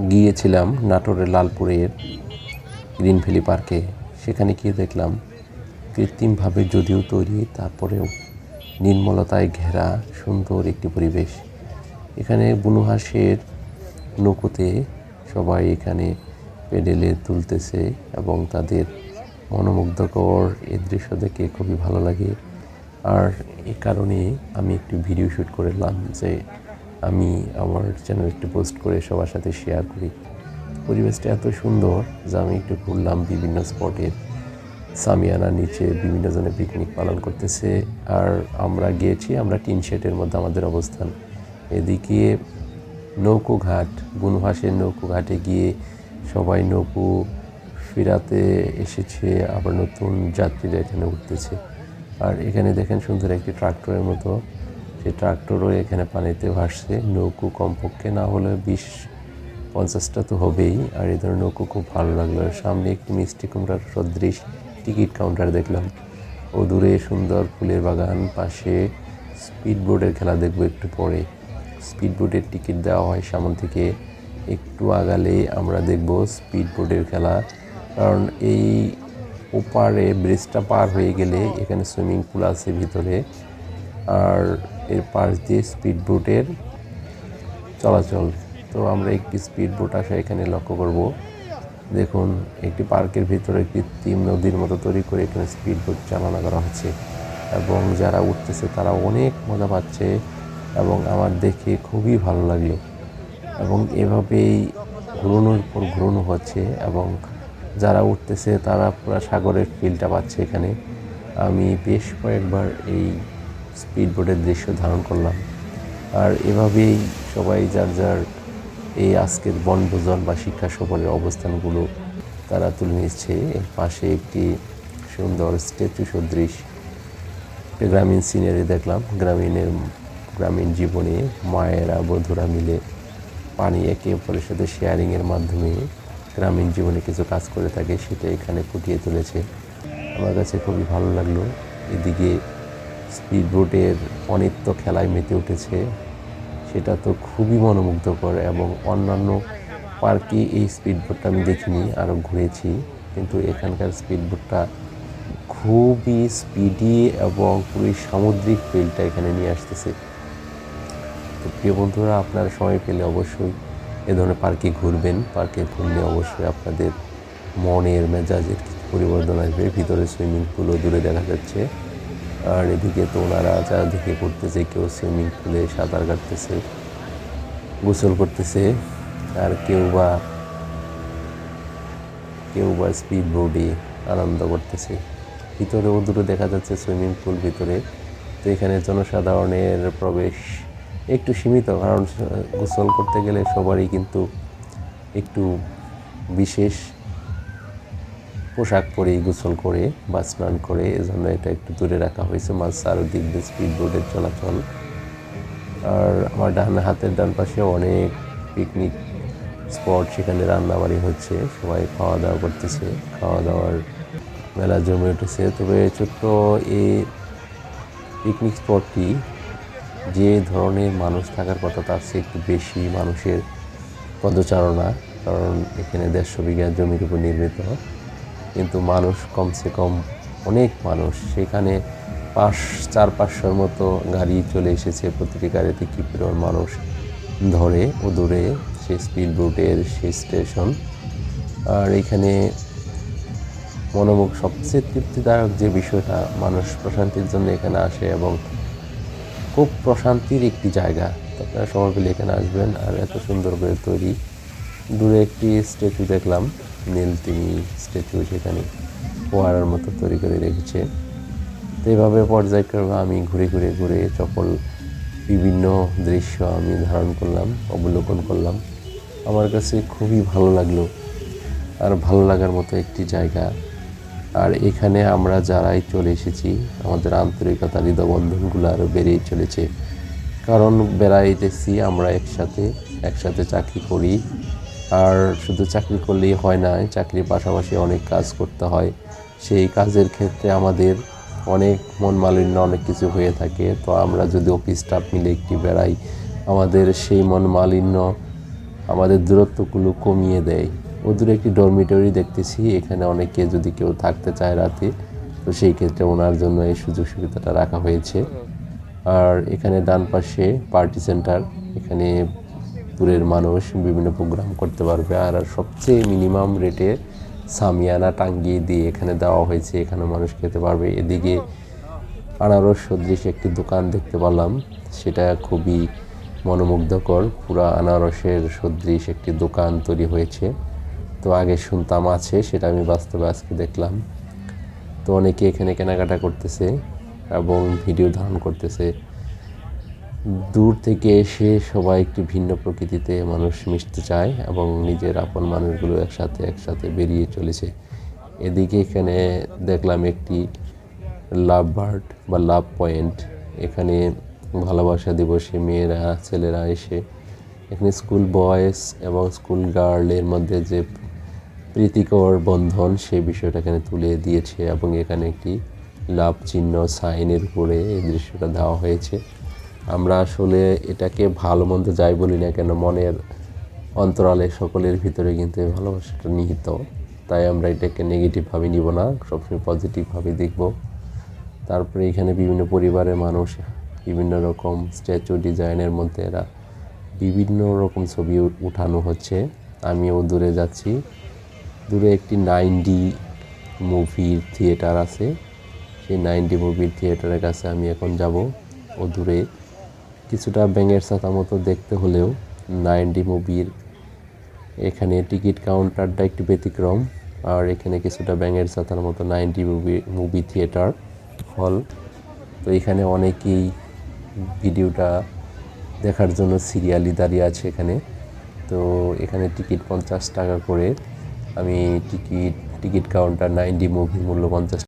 গিয়েছিলাম নাটোরের লালপুরের green valley পার্কে। সেখানে গিয়ে দেখলাম কৃত্রিমভাবে যদিও তৈরি, তারপরেও নির্মলতায় ঘেরা সুন্দর একটি পরিবেশ। এখানে বুনো হাঁসের নৌকোতে সবাই এখানে পেডেলে তুলতেছে এবং তাদের মনোমুগ্ধকর এই দৃশ্য দেখে খুবই ভালো লাগে। আর এই কারণে আমি একটু ভিডিও শ্যুট করলাম, যে আমি আমার চ্যানেলে একটু পোস্ট করে সবার সাথে শেয়ার করি। পরিবেশটা এত সুন্দর যে আমি একটু ঘুরলাম বিভিন্ন স্পটে। সামিয়ানার নিচে বিভিন্ন জনে পিকনিক পালন করতেছে। আর আমরা গিয়েছি, আমরা টিন শেডের মধ্যে আমাদের অবস্থান। এদিকে নৌকো ঘাট, বুনো হাঁসের নৌকো ঘাটে গিয়ে সবাই নৌকো ফেরাতে এসেছে, আবার নতুন যাত্রীরা এখানে উঠতেছে। আর এখানে দেখেন সুন্দর একটি ট্রাক্টরের মতো, সেই ট্রাক্টরও এখানে পানিতে ভাসছে। নৌকো কমপক্ষে না হলে 20-50টা তো হবেই। আর এই ধরনের নৌকো খুব ভালো লাগলো। আর সামনে একটি মিষ্টি কুমড়ার সদৃশ টিকিট কাউন্টার দেখলাম। ও দূরে সুন্দর ফুলের বাগান, পাশে স্পিড বোটের খেলা দেখবো একটু পরে। স্পিড বোটের টিকিট দেওয়া হয় সামনে থেকে, একটু আগালে আমরা দেখব স্পিড বোটের খেলা। কারণ এই ওপারে ব্রিজটা পার হয়ে গেলে এখানে সুইমিং পুল আছে ভিতরে, আর এর পাশ দিয়ে স্পিড বোটের চলাচল। তো আমরা একটি স্পিড বোট আসা এখানে লক্ষ্য করব। দেখুন, একটি পার্কের ভিতরে কৃত্রিম নদীর মতো তৈরি করে এখানে স্পিড বোট চালনা করা হচ্ছে এবং যারা উঠতেছে তারা অনেক মজা পাচ্ছে এবং আমার দেখে খুবই ভালো লাগলো। এবং এভাবেই ঘুরনোর পর ঘুরনো হচ্ছে এবং যারা উঠতেছে তারা পুরো সাগরের ফিলটা পাচ্ছে এখানে। আমি বেশ কয়েকবার এই স্পিড বোটের দৃশ্য ধারণ করলাম। আর এভাবেই সবাই যার যার এই আজকের বনভোজন বা শিক্ষা সফরের অবস্থানগুলো তারা তুলে নিচ্ছে। এর পাশে একটি সুন্দর স্ট্যাচু সদৃশ গ্রামীণ সিনারি দেখলাম। গ্রামীণ জীবনে মায়েরা বধূরা মিলে পানি একে অপরের সাথে শেয়ারিংয়ের মাধ্যমে গ্রামীণ জীবনে কিছু কাজ করে থাকে, সেটা এখানে ফুটিয়ে তুলেছে। আমার কাছে খুবই ভালো লাগলো। এদিকে স্পিড বোটের অনিত্য খেলায় মেতে উঠেছে, সেটা তো খুবই মনোমুগ্ধকর। এবং অন্যান্য পার্কে এই স্পিড বোটটা আমি দেখিনি, আরও ঘুরেছি, কিন্তু এখানকার স্পিড বোটটা খুবই স্পিডি এবং পুরো সামুদ্রিক ফিলটা এখানে নিয়ে আসতেছে। তো প্রিয় বন্ধুরা, আপনারা সময় পেলে অবশ্যই এ ধরনের পার্কে ঘুরবেন। পার্কে ঘুরলে অবশ্যই আপনাদের মনের মেজাজের কিছু পরিবর্তন আসবে। ভিতরে সুইমিং পুলও দূরে দেখা যাচ্ছে। আর এদিকে তো ওনারা চারদিকে করতেছে, কেউ সুইমিং পুলে সাঁতার কাটতেছে, গোসল করতেছে, আর কেউ বা স্পিড বোটে আনন্দ করতেছে। ভিতরেও দূরে দেখা যাচ্ছে সুইমিং পুল ভিতরে। তো এখানে জনসাধারণের প্রবেশ একটু সীমিত, কারণ গোসল করতে গেলে সবারই কিন্তু একটু বিশেষ পোশাক পরেই গোসল করে বা স্নান করে, এজন্য এটা একটু দূরে রাখা হয়েছে। মাছ চারদিক দিয়ে স্পিড বোটের চলাচল। আর আমার হাতের ডান পাশে অনেক পিকনিক স্পট, সেখানে রান্নাবাড়ি হচ্ছে, সবাই খাওয়া দাওয়া করতেছে, খাওয়া দাওয়ার মেলা জমে উঠেছে। তবে ছোট্ট এই পিকনিক স্পটটি যে ধরনের মানুষ থাকার কথা তার চেয়ে একটু বেশি মানুষের পদচারণা, কারণ এখানে 150 বিঘা জমির উপর নির্মিত, কিন্তু মানুষ কমসে কম অনেক মানুষ। সেখানে 400-500 মতো গাড়ি চলে এসেছে, প্রতিটি গাড়িতে কি পরিমাণ মানুষ ধরে ও দূরে সেই স্পিড বোটের সেই স্টেশন। আর এখানে সবচেয়ে তৃপ্তিদায়ক যে বিষয়টা, মানুষ প্রশান্তির জন্য এখানে আসে এবং খুব প্রশান্তির একটি জায়গা। আপনারা সময় পেলে এখানে আসবেন। আর এত সুন্দর করে তৈরি। দূরে একটি স্ট্যাচু দেখলাম, নীলতিমি স্ট্যাচু, সেখানে ফোয়ারার মতো তৈরি করে রেখেছে। তো এইভাবে পর্যায়ক্রমে আমি ঘুরে সকল বিভিন্ন দৃশ্য আমি ধারণ করলাম, অবলোকন করলাম। আমার কাছে খুবই ভালো লাগলো, আর ভালো লাগার মতো একটি জায়গা। আর এখানে আমরা যারাই চলে এসেছি, আমাদের আন্তরিকতা, হৃদবন্ধনগুলো আরও বেড়েই চলেছে। কারণ বেড়াইতেছি আমরা একসাথে চাকরি করি। আর শুধু চাকরি করলেই হয় না, চাকরির পাশাপাশি অনেক কাজ করতে হয়। সেই কাজের ক্ষেত্রে আমাদের অনেক মন মালিন্য, অনেক কিছু হয়ে থাকে। তো আমরা যদি অফিস স্টাফ মিলে একটি বেড়াই, আমাদের সেই মন মালিন্য আমাদের দূরত্বগুলো কমিয়ে দেয়। দূরে একটি ডরমিটরি দেখতেছি, এখানে অনেকে যদি কেউ থাকতে চায় রাতে, তো সেই ক্ষেত্রে ওনার জন্য এই সুযোগ সুবিধাটা রাখা হয়েছে। আর এখানে ডান পাশে পার্টি সেন্টার, এখানে দূরের মানুষ বিভিন্ন প্রোগ্রাম করতে পারবে। আর সবচেয়ে মিনিমাম রেটে সামিয়ানা টাঙ্গিয়ে দিয়ে এখানে দেওয়া হয়েছে, এখানে মানুষ খেতে পারবে। এদিকে আনারস সদৃশ একটি দোকান দেখতে পেলাম, সেটা খুবই মনোমুগ্ধকর। পুরা আনারসের সদৃশ একটি দোকান তৈরি হয়েছে। তো আগে শুনতাম আছে, সেটা আমি বাস্তবে আজকে দেখলাম। তো অনেকে এখানে কেনাকাটা করতেছে এবং ভিডিও ধারণ করতেছে। দূর থেকে এসে সবাই একটি ভিন্ন প্রকৃতিতে মানুষ মিশতে চায় এবং নিজের আপন মানুষগুলো একসাথে বেরিয়ে চলেছে। এদিকে এখানে দেখলাম একটি লাভ বার্ড বা লাভ পয়েন্ট, এখানে ভালোবাসা দিবসে মেয়েরা ছেলেরা এসে এখানে স্কুল বয়েজ এবং স্কুল গার্লের মধ্যে যে প্রীতিকর বন্ধন সেই বিষয়টা এখানে তুলে দিয়েছে এবং এখানে একটি লাভ চিহ্ন সাইনের উপরে এই দৃশ্যটা দেওয়া হয়েছে। আমরা আসলে এটাকে ভালো মন্দ যাই বলি না কেন, মনের অন্তরালে সকলের ভিতরে কিন্তু এই ভালোবাসাটা নিহিত। তাই আমরা এটাকে নেগেটিভভাবে নিব না, সবসময় পজিটিভভাবে দেখব। তারপরে এখানে বিভিন্ন পরিবারের মানুষ বিভিন্ন রকম স্ট্যাচু ডিজাইনের মধ্যে এরা বিভিন্ন রকম ছবি উঠানো হচ্ছে। আমিও দূরে যাচ্ছি, দূরে একটি 9D মুভির থিয়েটার আছে, সেই 9D মুভির থিয়েটারের কাছে আমি এখন যাব। দূরে কিছুটা ব্যাঙের ছাতা মতো দেখতে হলেও 9D মুভির এখানে টিকিট কাউন্টারটা একটু ব্যতিক্রম। আর এখানে কিছুটা ব্যাঙের ছাতার মতো 9D মুভি থিয়েটার হল। তো এখানে অনেকেই ভিডিওটা দেখার জন্য সিরিয়ালি দাঁড়িয়ে আছে এখানে। তো এখানে টিকিট 50 টাকা করে। আমি টিকিট কাউন্টার 9D মুভি মূল্য 50